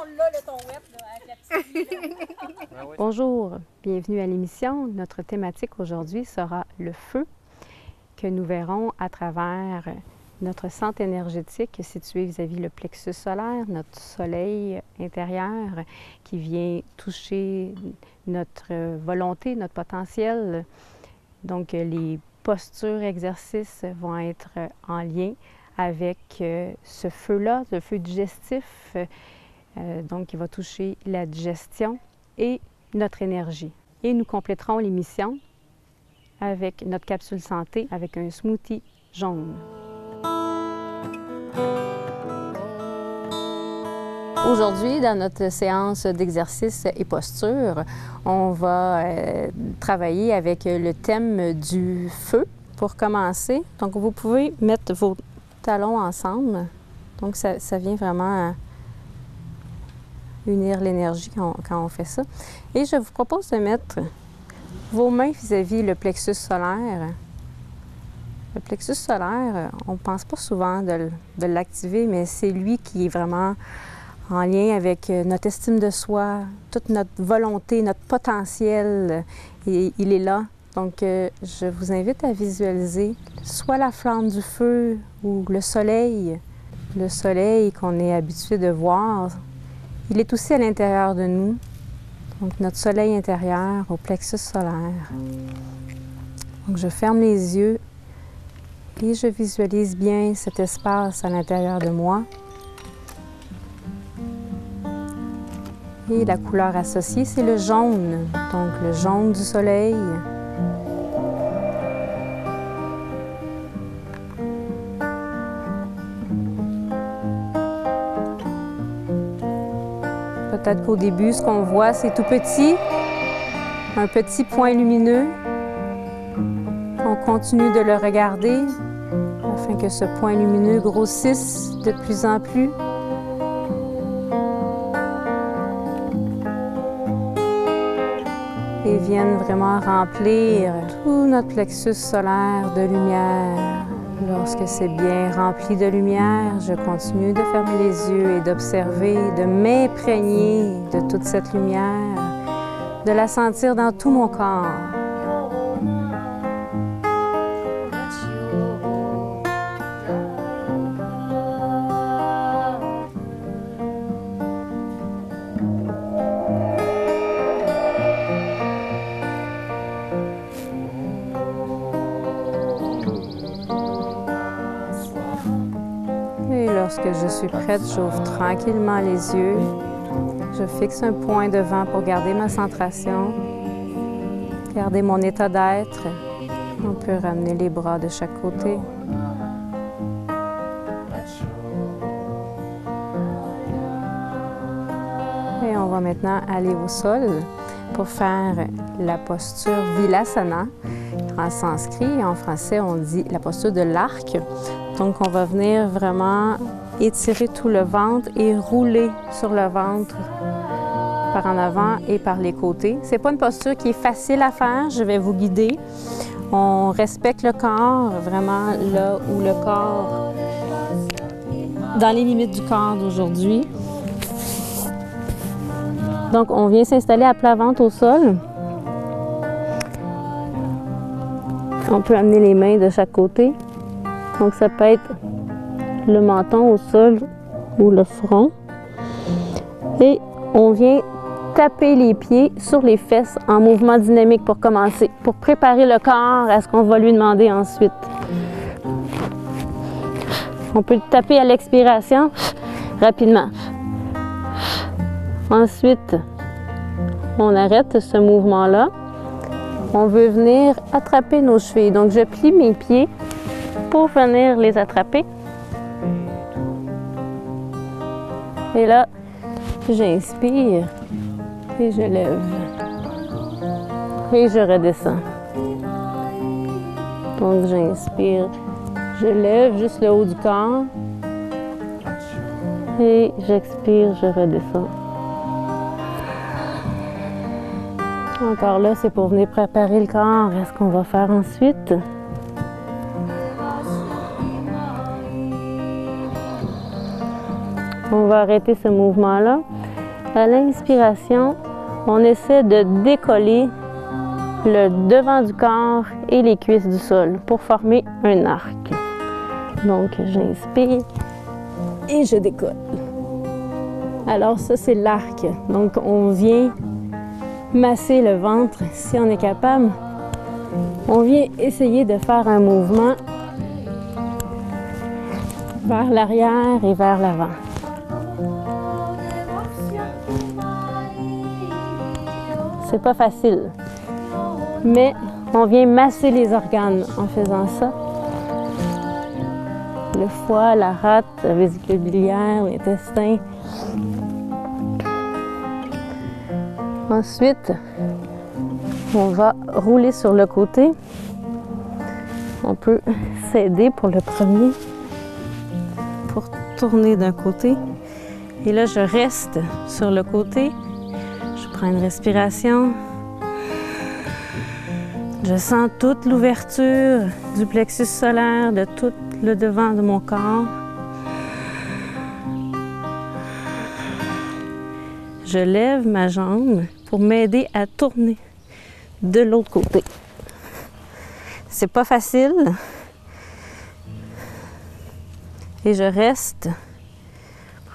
on l'a, le ton web, là, avec la petite fille, là. Bonjour, bienvenue à l'émission. Notre thématique aujourd'hui sera le feu que nous verrons à travers notre centre énergétique situé vis-à-vis le plexus solaire, notre soleil intérieur qui vient toucher notre volonté, notre potentiel. Donc, les postures, exercices vont être en lien avec ce feu-là, ce feu digestif, donc qui va toucher la digestion et notre énergie. Et nous compléterons l'émission avec notre capsule santé avec un smoothie jaune. Aujourd'hui, dans notre séance d'exercice et posture, on va travailler avec le thème du feu pour commencer. Donc, vous pouvez mettre vos talons ensemble. Donc, ça vient vraiment unir l'énergie quand on fait ça. Et je vous propose de mettre vos mains vis-à-vis le plexus solaire. Le plexus solaire, on ne pense pas souvent de l'activer, mais c'est lui qui est vraiment en lien avec notre estime de soi, toute notre volonté, notre potentiel, et il est là. Donc, je vous invite à visualiser soit la flamme du feu ou le soleil qu'on est habitué de voir. Il est aussi à l'intérieur de nous, donc notre soleil intérieur au plexus solaire. Donc, je ferme les yeux et je visualise bien cet espace à l'intérieur de moi. Et la couleur associée, c'est le jaune, donc le jaune du soleil. Peut-être qu'au début, ce qu'on voit, c'est tout petit, un petit point lumineux. On continue de le regarder afin que ce point lumineux grossisse de plus en plus. Et viennent vraiment remplir tout notre plexus solaire de lumière. Lorsque c'est bien rempli de lumière, je continue de fermer les yeux et d'observer, de m'imprégner de toute cette lumière, de la sentir dans tout mon corps. Lorsque je suis prête, j'ouvre tranquillement les yeux. Je fixe un point devant pour garder ma centration, garder mon état d'être. On peut ramener les bras de chaque côté. Et on va maintenant aller au sol pour faire la posture Vilasana. En sanskrit et en français, on dit la posture de l'arc. Donc, on va venir vraiment étirer tout le ventre et rouler sur le ventre par en avant et par les côtés. Ce n'est pas une posture qui est facile à faire. Je vais vous guider. On respecte le corps, vraiment là où le corps, dans les limites du corps d'aujourd'hui. Donc, on vient s'installer à plat ventre au sol. On peut amener les mains de chaque côté. Donc, ça peut être le menton au sol ou le front. Et on vient taper les pieds sur les fesses en mouvement dynamique pour commencer, pour préparer le corps à ce qu'on va lui demander ensuite. On peut le taper à l'expiration rapidement. Ensuite, on arrête ce mouvement-là. On veut venir attraper nos chevilles. Donc, je plie mes pieds pour venir les attraper. Et là, j'inspire et je lève. Et je redescends. Donc, j'inspire, je lève juste le haut du corps. Et j'expire, je redescends. Encore là, c'est pour venir préparer le corps à ce qu'on va faire ensuite. On va arrêter ce mouvement-là À l'inspiration, on essaie de décoller le devant du corps et les cuisses du sol pour former un arc. Donc, j'inspire et je décolle. Alors ça, c'est l'arc. Donc, on vient masser le ventre si on est capable. On vient essayer de faire un mouvement vers l'arrière et vers l'avant. C'est pas facile, mais on vient masser les organes en faisant ça. Le foie, la rate, la vésicule biliaire, l'intestin. Ensuite, on va rouler sur le côté. On peut s'aider pour le premier, pour tourner d'un côté. Et là, je reste sur le côté. Je prends une respiration. Je sens toute l'ouverture du plexus solaire, de tout le devant de mon corps. Je lève ma jambe pour m'aider à tourner de l'autre côté. C'est pas facile. Et je reste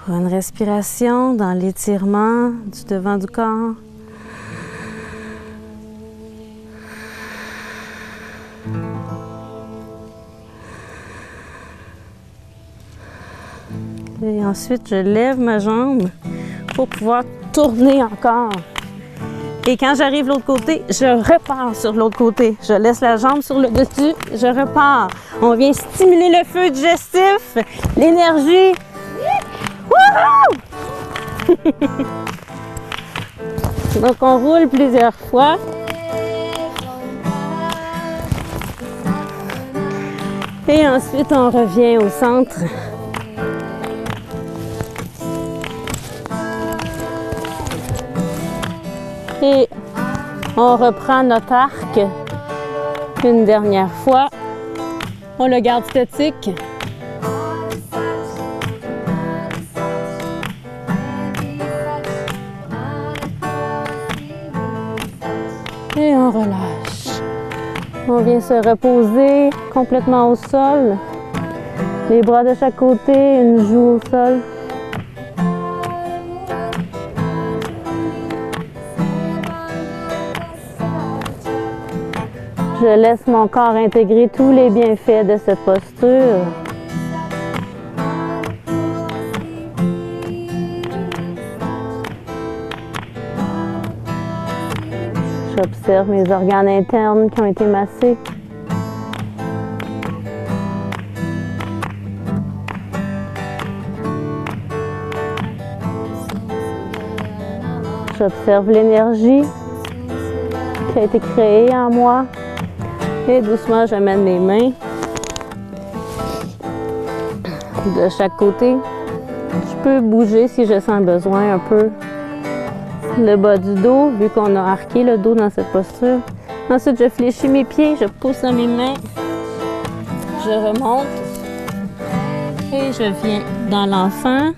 pour une respiration dans l'étirement du devant du corps. Et ensuite, je lève ma jambe pour pouvoir tourner encore. Et quand j'arrive de l'autre côté, je repars sur l'autre côté. Je laisse la jambe sur le dessus, je repars. On vient stimuler le feu digestif, l'énergie. Wouhou! Donc, on roule plusieurs fois. Et ensuite, on revient au centre. Et on reprend notre arc une dernière fois. On le garde statique. Et on relâche. On vient se reposer complètement au sol. Les bras de chaque côté, une joue au sol. Je laisse mon corps intégrer tous les bienfaits de cette posture. J'observe mes organes internes qui ont été massés. J'observe l'énergie qui a été créée en moi. Et doucement, j'amène mes mains de chaque côté. Je peux bouger si je sens besoin un peu le bas du dos, vu qu'on a arqué le dos dans cette posture. Ensuite, je fléchis mes pieds, je pousse dans mes mains, je remonte et je viens dans l'enfant.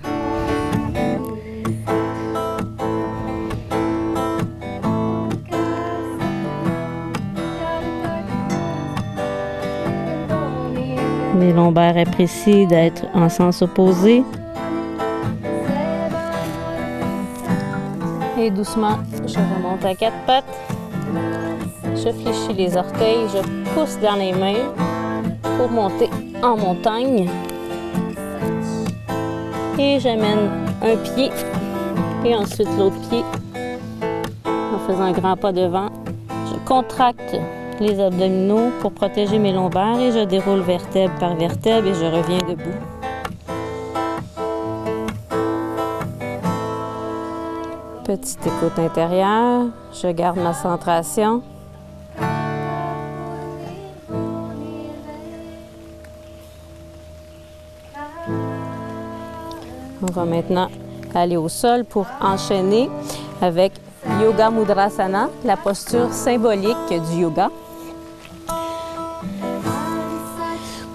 Mes lombaires apprécient d'être en sens opposé. Et doucement, je remonte à quatre pattes. Je fléchis les orteils, je pousse dans les mains pour monter en montagne. Et j'amène un pied et ensuite l'autre pied en faisant un grand pas devant. Je contracte les abdominaux pour protéger mes lombaires et je déroule vertèbre par vertèbre et je reviens debout. Petite écoute intérieure, je garde ma centration. On va maintenant aller au sol pour enchaîner avec Yoga Mudrasana, la posture symbolique du yoga.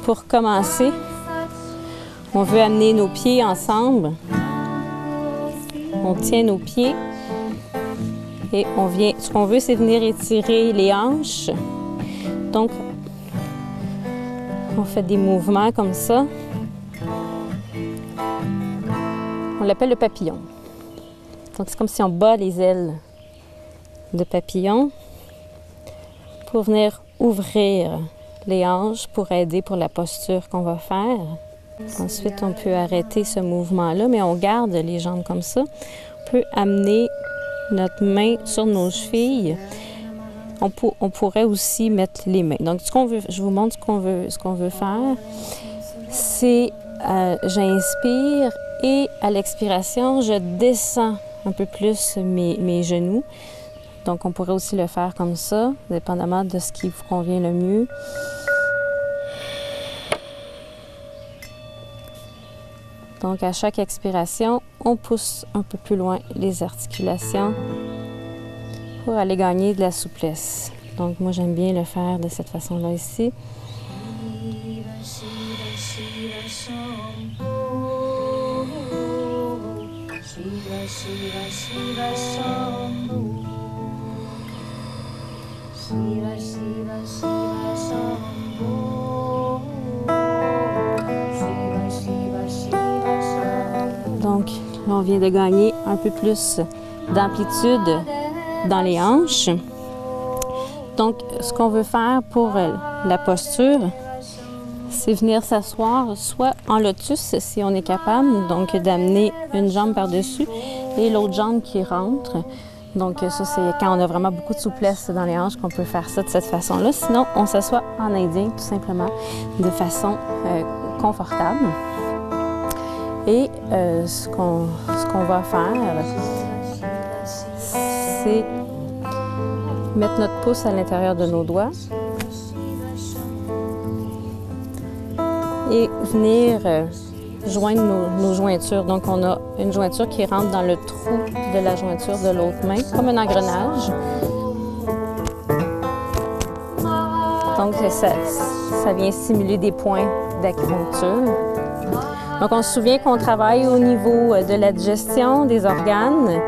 Pour commencer, on veut amener nos pieds ensemble On tient nos pieds et ce qu'on veut, c'est venir étirer les hanches. Donc, on fait des mouvements comme ça. On l'appelle le papillon. Donc, c'est comme si on bat les ailes de papillon pour venir ouvrir les hanches pour aider pour la posture qu'on va faire. Ensuite, on peut arrêter ce mouvement-là, mais on garde les jambes comme ça. On peut amener notre main sur nos chevilles. On pourrait aussi mettre les mains. Donc, je vous montre ce qu'on veut faire. C'est, j'inspire et à l'expiration, je descends un peu plus mes genoux. Donc, on pourrait aussi le faire comme ça, dépendamment de ce qui vous convient le mieux. Donc, à chaque expiration, on pousse un peu plus loin les articulations pour aller gagner de la souplesse. Donc, moi, j'aime bien le faire de cette façon-là ici. Donc, là, on vient de gagner un peu plus d'amplitude dans les hanches. Donc, ce qu'on veut faire pour la posture, c'est venir s'asseoir soit en lotus, si on est capable, donc d'amener une jambe par-dessus et l'autre jambe qui rentre. Donc, ça, c'est quand on a vraiment beaucoup de souplesse dans les hanches qu'on peut faire ça de cette façon-là. Sinon, on s'assoit en indien, tout simplement, de façon confortable. Et ce qu'on va faire, c'est mettre notre pouce à l'intérieur de nos doigts et venir joindre nos jointures. Donc, on a une jointure qui rentre dans le trou de la jointure de l'autre main, comme un engrenage. Donc, ça vient stimuler des points d'acupuncture. Donc, on se souvient qu'on travaille au niveau de la digestion, des organes.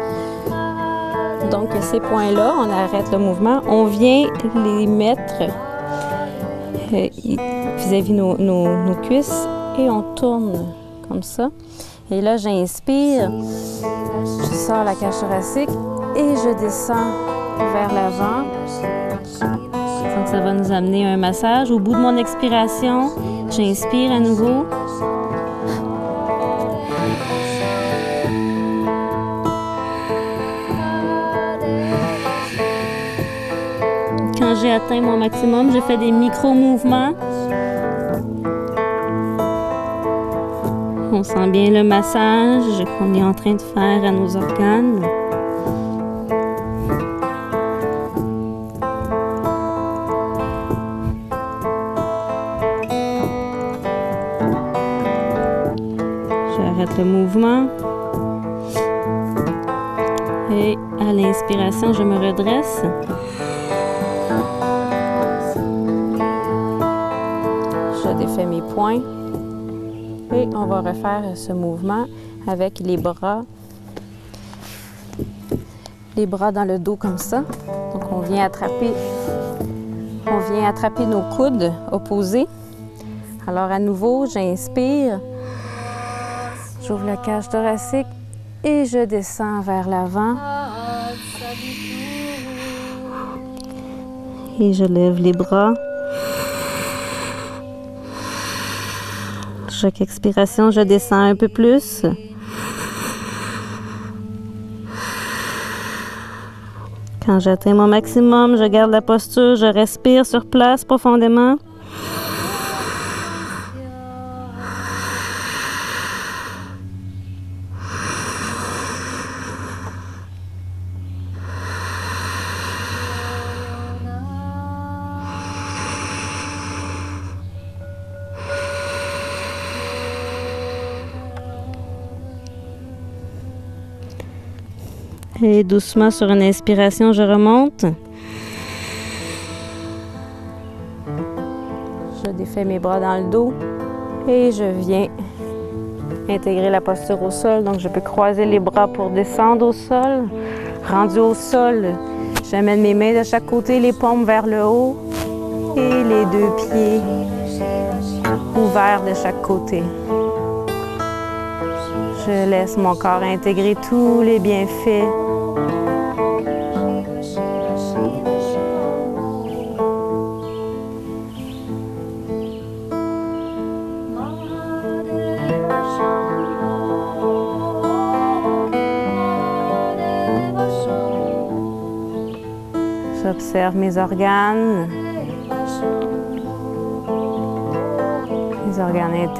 Donc, ces points-là, on arrête le mouvement. On vient les mettre vis-à-vis nos cuisses et on tourne comme ça. Et là, j'inspire, je sors la cage thoracique et je descends vers l'avant. Donc, ça va nous amener un massage. Au bout de mon expiration, j'inspire à nouveau. Quand j'ai atteint mon maximum, je fais des micro-mouvements. On sent bien le massage qu'on est en train de faire à nos organes. J'arrête le mouvement. Et à l'inspiration, je me redresse. Je défais mes poings. Et on va refaire ce mouvement avec les bras dans le dos comme ça. Donc, on vient attraper nos coudes opposés. Alors, à nouveau, j'inspire. J'ouvre la cage thoracique et je descends vers l'avant. Et je lève les bras. Chaque expiration, je descends un peu plus. Quand j'atteins mon maximum, je garde la posture, je respire sur place profondément. Et doucement, sur une inspiration, je remonte. Je défais mes bras dans le dos et je viens intégrer la posture au sol. Donc, je peux croiser les bras pour descendre au sol. Rendu au sol, j'amène mes mains de chaque côté, les paumes vers le haut et les deux pieds ouverts de chaque côté. Je laisse mon corps intégrer tous les bienfaits. J'observe mes organes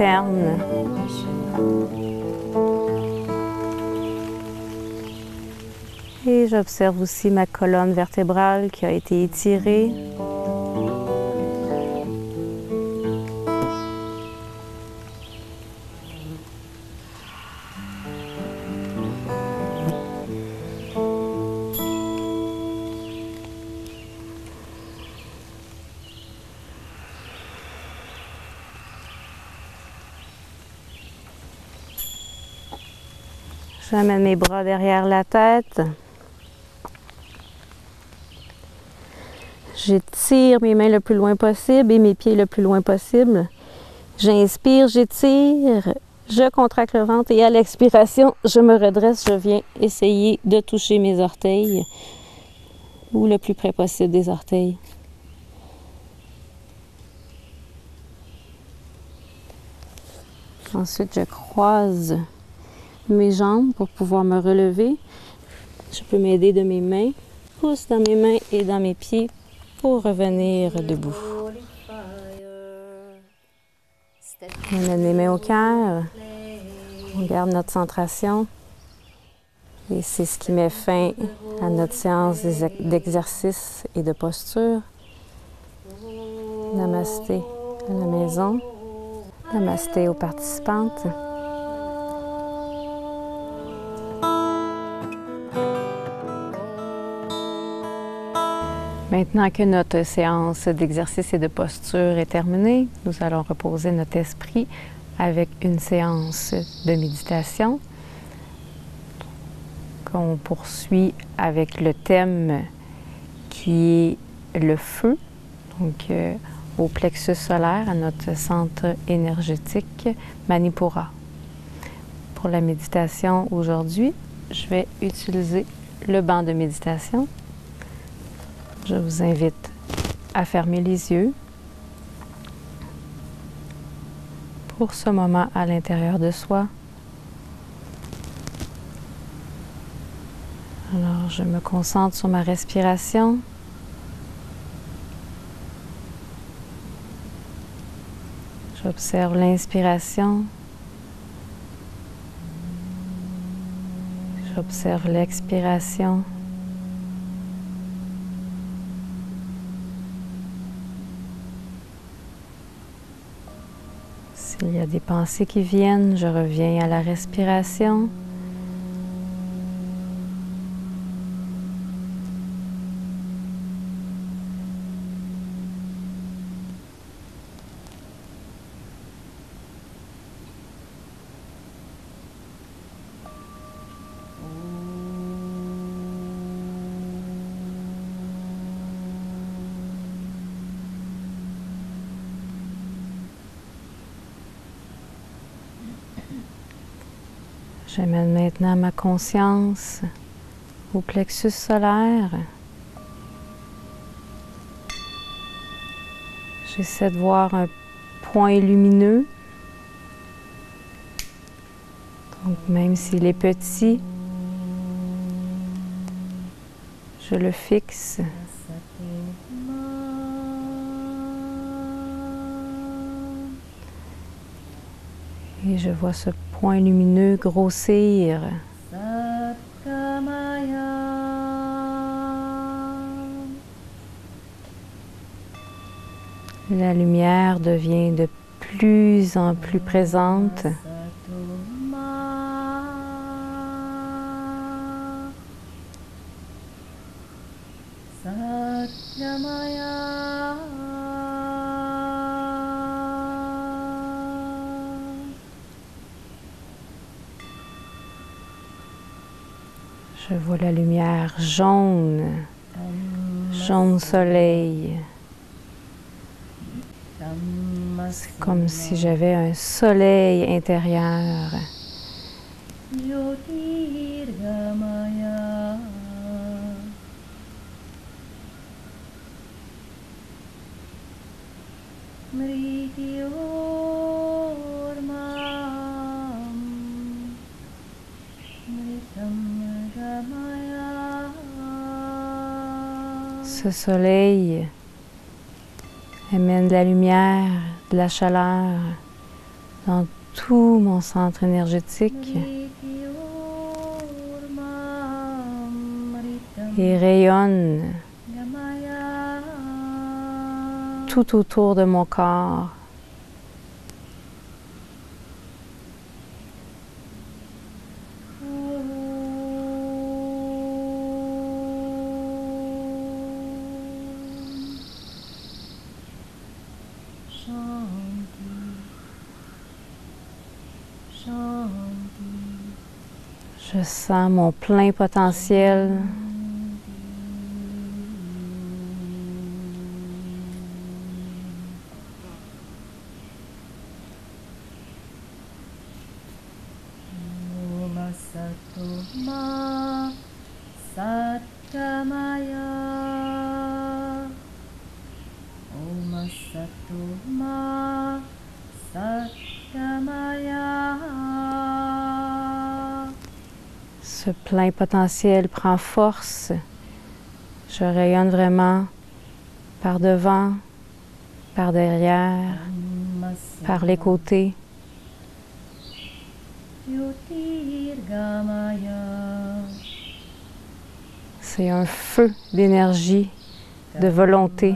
internes. Et j'observe aussi ma colonne vertébrale qui a été étirée. J'amène mes bras derrière la tête. J'étire mes mains le plus loin possible et mes pieds le plus loin possible. J'inspire, j'étire, je contracte le ventre et à l'expiration, je me redresse, je viens essayer de toucher mes orteils ou le plus près possible des orteils. Ensuite, je croise mes jambes pour pouvoir me relever. Je peux m'aider de mes mains, pousse dans mes mains et dans mes pieds pour revenir debout. On amène les mains au cœur, on garde notre centration et c'est ce qui met fin à notre séance d'exercice et de posture. Namasté à la maison, namasté aux participantes. Maintenant que notre séance d'exercice et de posture est terminée, nous allons reposer notre esprit avec une séance de méditation qu'on poursuit avec le thème qui est le feu, donc au plexus solaire, à notre centre énergétique Manipura. Pour la méditation aujourd'hui, je vais utiliser le banc de méditation. Je vous invite à fermer les yeux pour ce moment à l'intérieur de soi. Alors, je me concentre sur ma respiration. J'observe l'inspiration. J'observe l'expiration. S'il y a des pensées qui viennent, je reviens à la respiration. J'amène maintenant ma conscience au plexus solaire. J'essaie de voir un point lumineux. Donc même s'il est petit, je le fixe. Et je vois ce point lumineux grossir. La lumière devient de plus en plus présente. Je vois la lumière jaune, jaune soleil. C'est comme si j'avais un soleil intérieur. Ce soleil amène de la lumière, de la chaleur dans tout mon centre énergétique et rayonne tout autour de mon corps. Je sens mon plein potentiel. Ce plein potentiel prend force. Je rayonne vraiment par devant, par derrière, par les côtés. C'est un feu d'énergie, de volonté.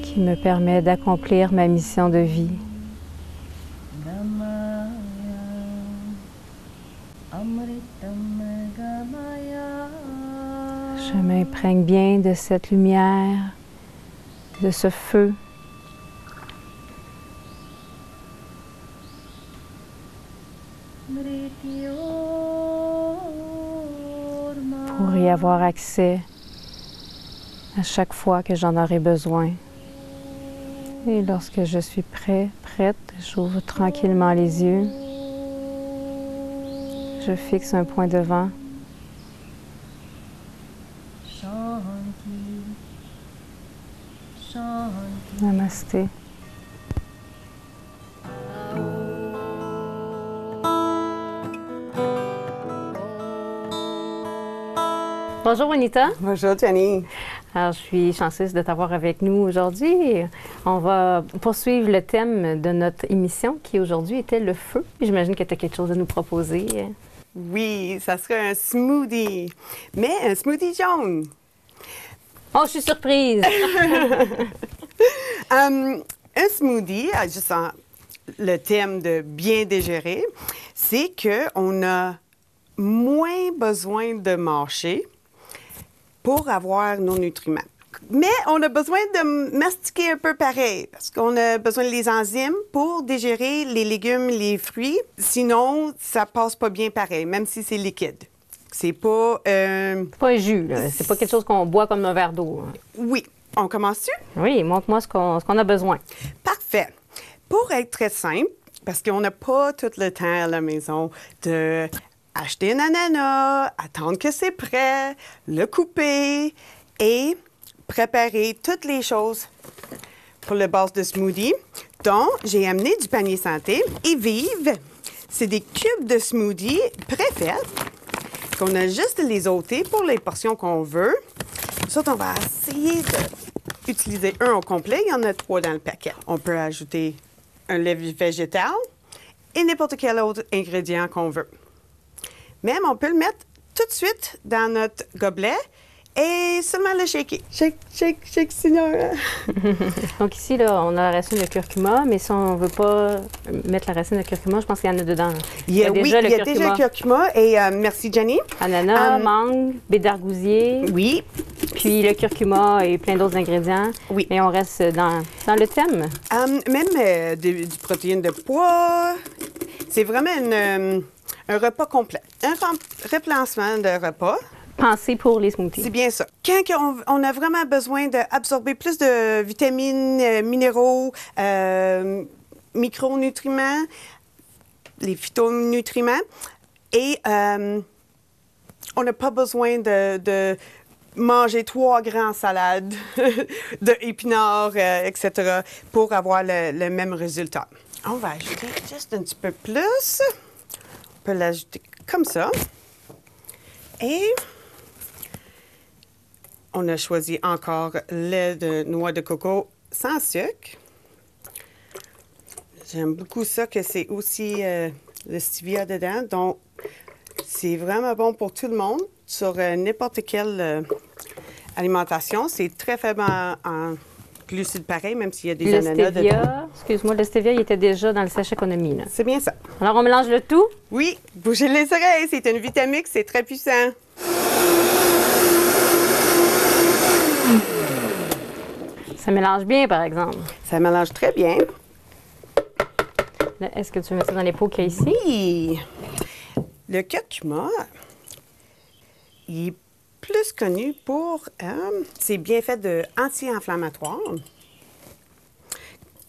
Qui me permet d'accomplir ma mission de vie. Je m'imprègne bien de cette lumière, de ce feu. Pour y avoir accès à chaque fois que j'en aurai besoin. Et lorsque je suis prête, j'ouvre tranquillement les yeux. Je fixe un point devant. Namasté. Bonjour Juanita. Bonjour Jenny. Alors, je suis chanceuse de t'avoir avec nous aujourd'hui. On va poursuivre le thème de notre émission qui aujourd'hui était le feu. J'imagine que tu as quelque chose à nous proposer. Oui, ça serait un smoothie, mais un smoothie jaune. Oh, je suis surprise! Un smoothie, juste le thème de bien digérer, c'est qu'on a moins besoin de marcher pour avoir nos nutriments. Mais on a besoin de mastiquer un peu pareil, parce qu'on a besoin des enzymes pour digérer les légumes, les fruits. Sinon, ça passe pas bien pareil, même si c'est liquide. C'est pas... pas un jus, là. C'est pas quelque chose qu'on boit comme un verre d'eau. Oui. On commence-tu? Oui, montre-moi ce qu'on a besoin. Parfait. Pour être très simple, parce qu'on n'a pas tout le temps à la maison de acheter un ananas, attendre que c'est prêt, le couper et préparer toutes les choses pour le base de smoothie. Donc, j'ai amené du panier santé et Vive. C'est des cubes de smoothie préfaits qu'on a juste à les ôter pour les portions qu'on veut. Nous autres, on va essayer d'utiliser un au complet. Il y en a 3 dans le paquet. On peut ajouter un lait végétal et n'importe quel autre ingrédient qu'on veut. Même, on peut le mettre tout de suite dans notre gobelet Et seulement le shaker. Shake, shake, shake, Seigneur. Donc ici, là, on a la racine de curcuma, mais si on ne veut pas mettre la racine de curcuma, je pense qu'il y en a dedans. Il y a déjà le curcuma. Et merci, Jenny. Ananas, mangue, baie d'argousier. Oui. Puis le curcuma et plein d'autres ingrédients. Oui. Mais on reste dans le thème. Même du protéines de pois. C'est vraiment un repas complet. Un remplacement de repas. Pensé pour les smoothies. C'est bien ça. Quand on a vraiment besoin d'absorber plus de vitamines, minéraux, micronutriments, les phytonutriments, et on n'a pas besoin de manger 3 grands salades d'épinards, etc., pour avoir le même résultat. On va ajouter juste un petit peu plus. On peut l'ajouter comme ça. Et on a choisi encore lait de noix de coco sans sucre. J'aime beaucoup ça, que c'est aussi le stevia dedans. Donc, c'est vraiment bon pour tout le monde sur n'importe quelle alimentation. C'est très faible en glucides pareil, même s'il y a des ananas dedans. Excuse-moi, le stevia, il était déjà dans le sèche économie. C'est bien ça. Alors, on mélange le tout? Oui, bougez les oreilles. C'est une vitamine, c'est très puissant. Ça mélange bien, par exemple. Ça mélange très bien. Est-ce que tu veux mettre ça dans les pots qu'il y a ici? Oui. Le curcuma, il est plus connu pour ses bienfaits anti-inflammatoires,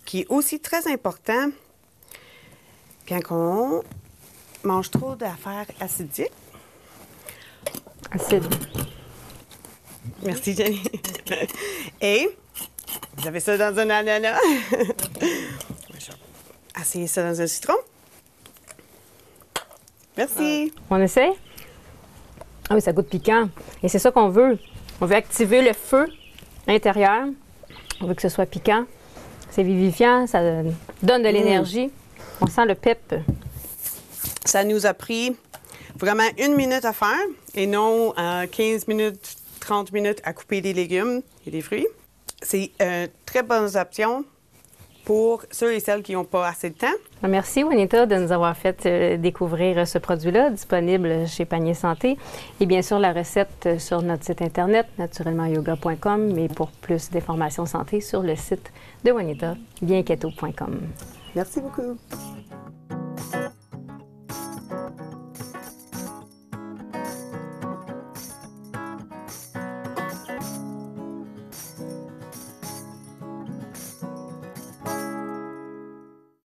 qui est aussi très important quand on mange trop d'affaires acidiques. Acide. Merci, Jenny. Et vous avez ça dans un ananas. Essayez ça dans un citron. Merci. On essaie? Ah oui, ça goûte piquant. Et c'est ça qu'on veut. On veut activer le feu intérieur. On veut que ce soit piquant. C'est vivifiant, ça donne de l'énergie. On sent le pep. Ça nous a pris vraiment 1 minute à faire et non 15 minutes, 30 minutes à couper des légumes et des fruits. C'est une très bonne option pour ceux et celles qui n'ont pas assez de temps. Merci, Juanita, de nous avoir fait découvrir ce produit-là, disponible chez Panier Santé. Et bien sûr, la recette sur notre site Internet, naturellementyoga.com, mais pour plus d'informations santé sur le site de Juanita, bienketo.com. Merci beaucoup.